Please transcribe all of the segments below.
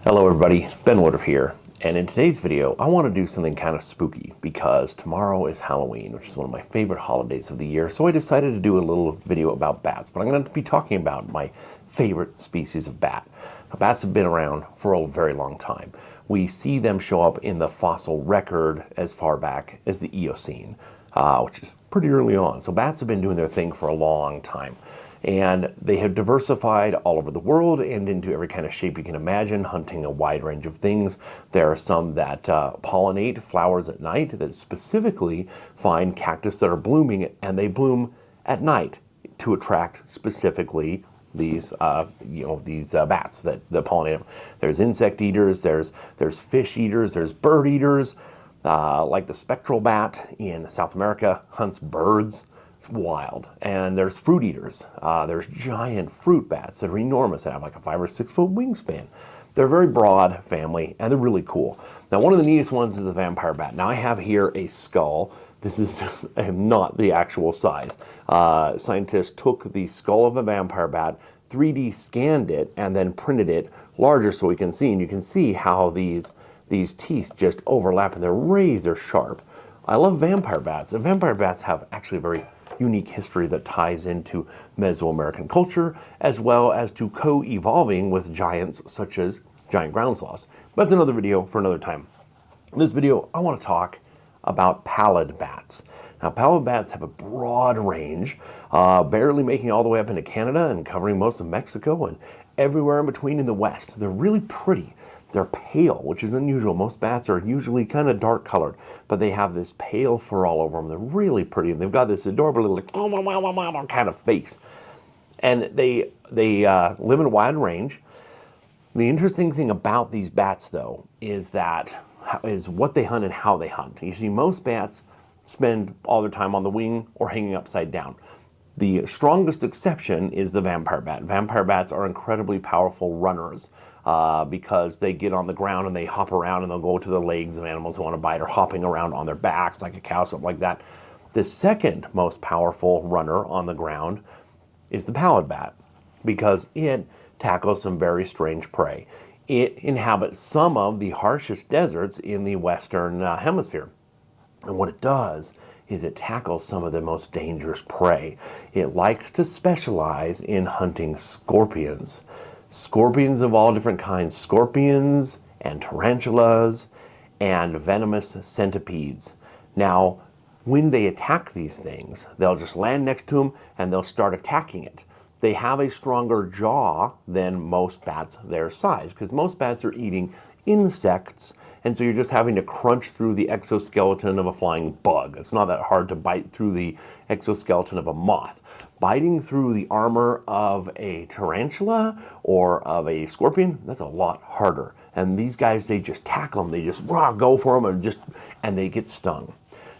Hello everybody, Ben Woodruff here, and in today's video I want to do something kind of spooky because tomorrow is Halloween, which is one of my favorite holidays of the year, so I decided to do a little video about bats, but I'm going to be talking about my favorite species of bat. Now, bats have been around for a very long time. We see them show up in the fossil record as far back as the Eocene, which is pretty early on, so bats have been doing their thing for a long time. And they have diversified all over the world and into every kind of shape you can imagine, hunting a wide range of things. There are some that pollinate flowers at night that specifically find cactus that are blooming, and they bloom at night to attract specifically these bats that pollinate them. There's insect eaters, there's fish eaters, there's bird eaters, like the spectral bat in South America hunts birds. It's wild. And there's fruit eaters. There's giant fruit bats that are enormous. They have like a 5 or 6 foot wingspan. They're a very broad family and they're really cool. Now, one of the neatest ones is the vampire bat. Now, I have here a skull. This is just not the actual size. Scientists took the skull of a vampire bat, 3D scanned it, and then printed it larger so we can see. And you can see how these teeth just overlap and they're raised, they're sharp. I love vampire bats. And vampire bats have actually a very unique history that ties into Mesoamerican culture, as well as to co-evolving with giants such as giant ground sloths. But that's another video for another time. In this video, I want to talk about pallid bats. Now, pallid bats have a broad range, barely making it all the way up into Canada and covering most of Mexico and everywhere in between in the West. They're really pretty. They're pale, which is unusual. Most bats are usually kind of dark colored, but they have this pale fur all over them. They're really pretty, and they've got this adorable little kind of face. And they live in a wide range. The interesting thing about these bats, though, is what they hunt and how they hunt. You see, most bats spend all their time on the wing or hanging upside down. The strongest exception is the vampire bat. Vampire bats are incredibly powerful runners because they get on the ground and they hop around and they'll go to the legs of animals who want to bite, or hopping around on their backs like a cow, something like that. The second most powerful runner on the ground is the pallid bat because it tackles some very strange prey. It inhabits some of the harshest deserts in the Western Hemisphere. And what it does is it tackles some of the most dangerous prey. It likes to specialize in hunting scorpions. Scorpions of all different kinds. Scorpions and tarantulas and venomous centipedes. Now, when they attack these things, they'll just land next to them and they'll start attacking it. They have a stronger jaw than most bats their size, because most bats are eating insects, and so you're just having to crunch through the exoskeleton of a flying bug. It's not that hard to bite through the exoskeleton of a moth. Biting through the armor of a tarantula or of a scorpion, that's a lot harder. And these guys, they just tackle them, they just go for them and they get stung.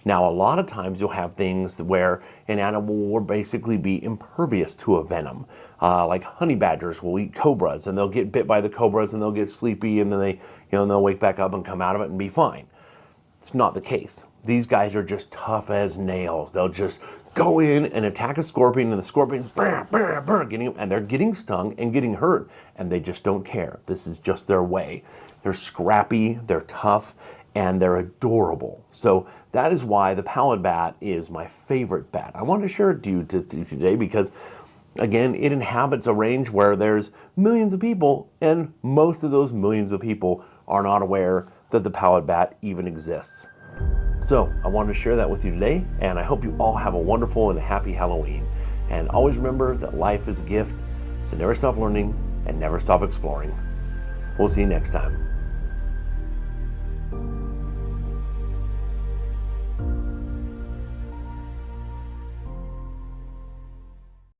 Now, a lot of times you'll have things where an animal will basically be impervious to a venom. Like honey badgers will eat cobras, and they'll get bit by the cobras and they'll get sleepy, and then they'll wake back up and come out of it and be fine. It's not the case. These guys are just tough as nails. They'll just go in and attack a scorpion, and the scorpion's getting them, and they're getting stung and getting hurt, and they just don't care. This is just their way. They're scrappy, they're tough, and they're adorable. So that is why the pallid bat is my favorite bat. I wanted to share it to you today because, again, it inhabits a range where there's millions of people, and most of those millions of people are not aware that the pallid bat even exists. So I wanted to share that with you today, and I hope you all have a wonderful and happy Halloween. And always remember that life is a gift, so never stop learning and never stop exploring. We'll see you next time.